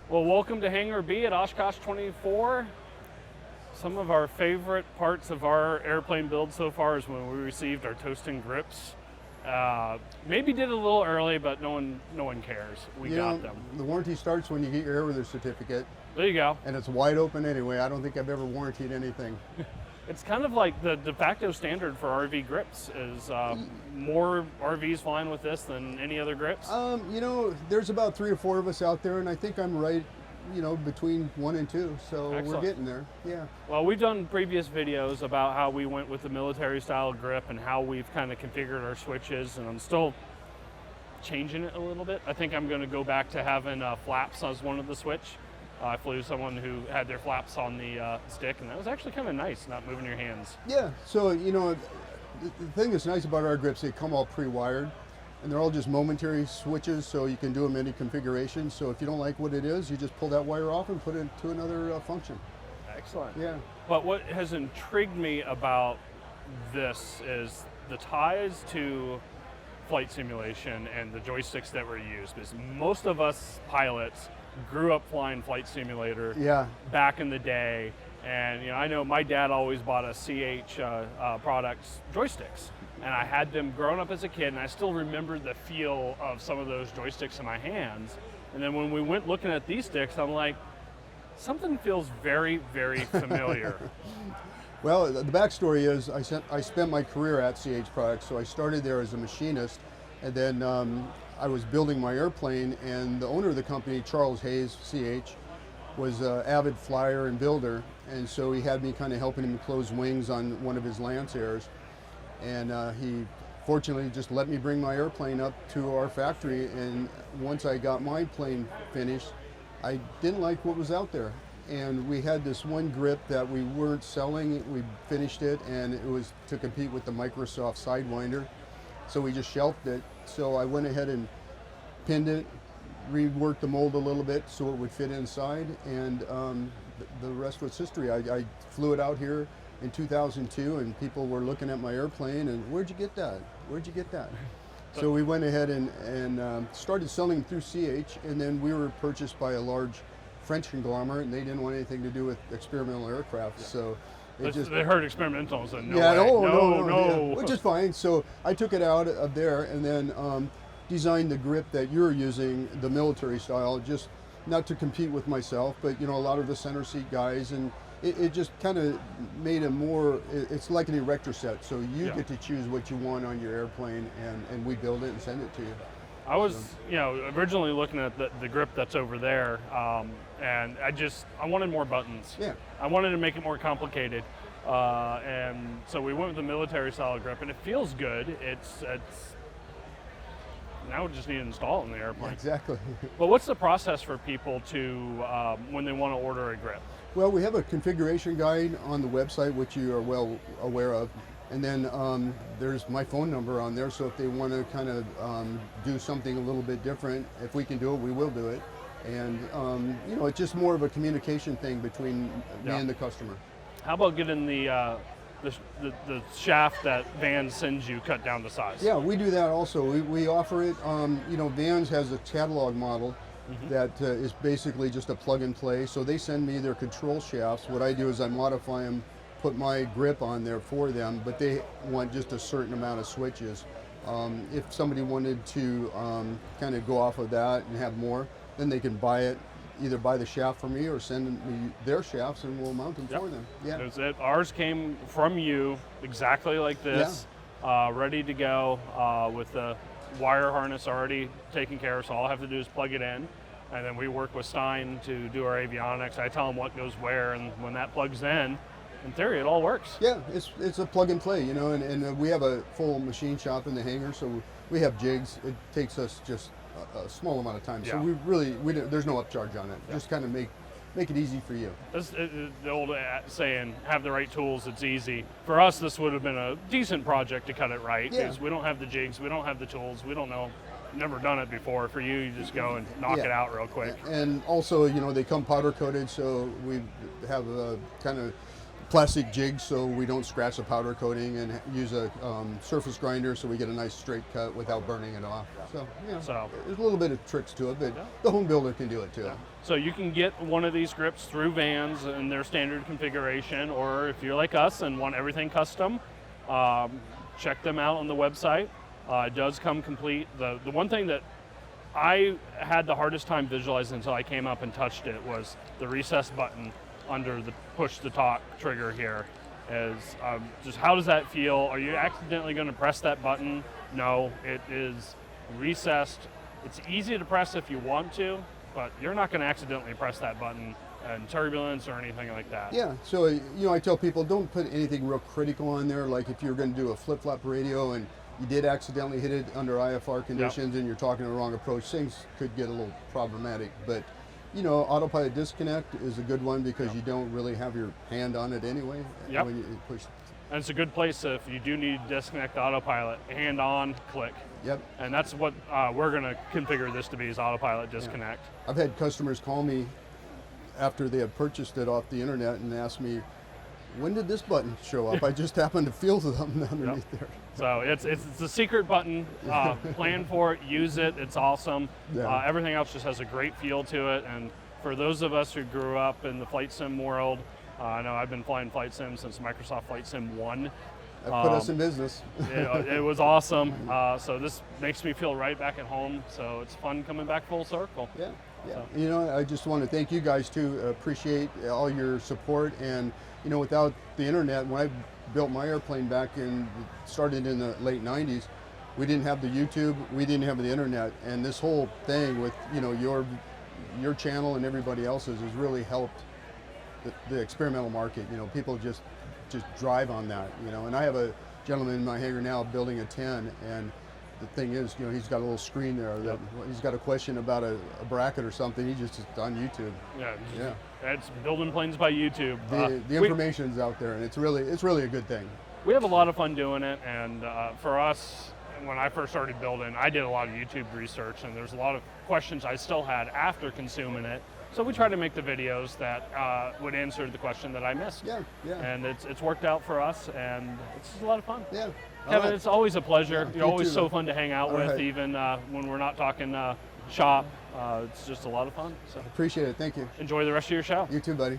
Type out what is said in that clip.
Well, welcome to Hangar B at Oshkosh 24. Some of our favorite parts of our airplane build so far is when we received our Tosten grips. Maybe did it a little early, but no one cares. We got them. The warranty starts when you get your airworthiness certificate, There you go. and it's wide open anyway. I don't think I've ever warranted anything. It's kind of like the de facto standard for RV grips is more RVs flying with this than any other grips. There's about 3 or 4 of us out there, and I think I'm right, between 1 and 2. So Excellent. We're getting there. Yeah. Well, we've done previous videos about how we went with the military style grip and how we've kind of configured our switches, and I'm still changing it a little bit. I think I'm going to go back to having flaps as one of the switch. I flew someone who had their flaps on the stick, and that was actually kind of nice, not moving your hands. Yeah. So the thing that's nice about our grips, they come all pre-wired, and they're all just momentary switches, so you can do them any configuration. So if you don't like what it is, you just pull that wire off and put it to another function. Excellent. Yeah. But what has intrigued me about this is the ties to flight simulation and the joysticks that were used. Because most of us pilots grew up flying flight simulator back in the day. And I know my dad always bought a CH products joysticks. And I had them growing up as a kid, and I still remember the feel of some of those joysticks in my hands. And then when we went looking at these sticks, I'm like, something feels very, very familiar. Well, the backstory is I spent my career at CH Products, so I started there as a machinist, and then I was building my airplane, and the owner of the company, Charles Hayes, CH, was an avid flyer and builder, and so he had me kind of helping him close wings on one of his Lancers, and he fortunately just let me bring my airplane up to our factory, and once I got my plane finished, I didn't like what was out there. And we had this one grip that we weren't selling. We finished it, and it was to compete with the Microsoft Sidewinder. So we just shelved it. So I went ahead and pinned it, reworked the mold a little bit so it would fit inside, and the rest was history. I flew it out here in 2002, and people were looking at my airplane, and where'd you get that? Where'd you get that? So we went ahead and started selling through CH, and then we were purchased by a large French conglomerate, and they didn't want anything to do with experimental aircraft. So they heard experimental and said, no, no, which is fine. So I took it out of there and then designed the grip that you're using, the military style, just not to compete with myself, but a lot of the center seat guys, and it just kind of made a more, it's like an erector set, so you get to choose what you want on your airplane, and we build it and send it to you. I was, originally looking at the grip that's over there, and I wanted more buttons. Yeah. I wanted to make it more complicated, and so we went with the military style grip, and it feels good. It's now we just need to install it in the airplane. Exactly. But what's the process for people to when they want to order a grip? Well, we have a configuration guide on the website, which you are well aware of. And then there's my phone number on there, so if they want to kind of do something a little bit different, if we can do it, we will do it. And it's just more of a communication thing between me and the customer. How about getting the shaft that Vans sends you cut down to size? Yeah, we do that also. We offer it. Vans has a catalog model that is basically just a plug and play. So they send me their control shafts. What I do is I modify them, put my grip on there for them, but they want just a certain amount of switches. If somebody wanted to kind of go off of that and have more, then they can buy it, either buy the shaft from me or send me their shafts, and we'll mount them for them. Yeah. Ours came from you exactly like this, ready to go with the wire harness already taken care of, so all I have to do is plug it in, and then we work with Stein to do our avionics. I tell them what goes where, and when that plugs in theory, it all works. Yeah, it's a plug and play, and we have a full machine shop in the hangar, so we have jigs. It takes us just a small amount of time, so there's no upcharge on it. Just kind of make it easy for you. The old saying, have the right tools, it's easy. For us, this would have been a decent project to cut it right, because we don't have the jigs, we don't have the tools, we don't know, never done it before. For you just go and knock it out real quick. And also, they come powder coated, so we have a kind of plastic jigs so we don't scratch the powder coating, and use a surface grinder so we get a nice straight cut without burning it off. So, there's a little bit of tricks to it, but the home builder can do it too. So you can get one of these grips through Vans in their standard configuration, or if you're like us and want everything custom, check them out on the website. It does come complete. The one thing that I had the hardest time visualizing until I came up and touched it was the recessed button under the push to talk trigger here. Is just how does that feel? Are you accidentally going to press that button? No, it is recessed. It's easy to press if you want to, but you're not going to accidentally press that button in turbulence or anything like that. Yeah, so I tell people don't put anything real critical on there. Like if you're going to do a flip-flop radio and you did accidentally hit it under IFR conditions and you're talking the wrong approach, things could get a little problematic. But autopilot disconnect is a good one because you don't really have your hand on it anyway when you push. And it's a good place if you do need to disconnect autopilot, hand on, click. Yep. And that's what we're going to configure this to be, is autopilot disconnect. I've had customers call me after they have purchased it off the internet and ask me, when did this button show up? I just happened to feel something underneath there. So it's a secret button. Plan for it, use it. It's awesome. Everything else just has a great feel to it. And for those of us who grew up in the flight sim world, I know I've been flying flight sim since Microsoft Flight Sim 1. That put us in business. It was awesome. So this makes me feel right back at home. So it's fun coming back full circle. Yeah. So. I just want to thank you guys too. Appreciate all your support. And without the internet, when I built my airplane started in the late 90s, we didn't have the YouTube, we didn't have the internet, and this whole thing with your channel and everybody else's has really helped the experimental market. People just drive on that. And I have a gentleman in my hangar now building a 10, and the thing is, he's got a little screen there that he's got a question about a bracket or something. He just is on YouTube. Yeah. It's building planes by YouTube. The information's out there, and it's really a good thing. We have a lot of fun doing it, and for us, when I first started building, I did a lot of YouTube research, and there's a lot of questions I still had after consuming it. So we try to make the videos that would answer the question that I missed. Yeah. And it's worked out for us, and it's just a lot of fun. Yeah. Kevin, it's always a pleasure. You're always too, so fun to hang out with, even when we're not talking shop. It's just a lot of fun. So appreciate it. Thank you. Enjoy the rest of your show. You too, buddy.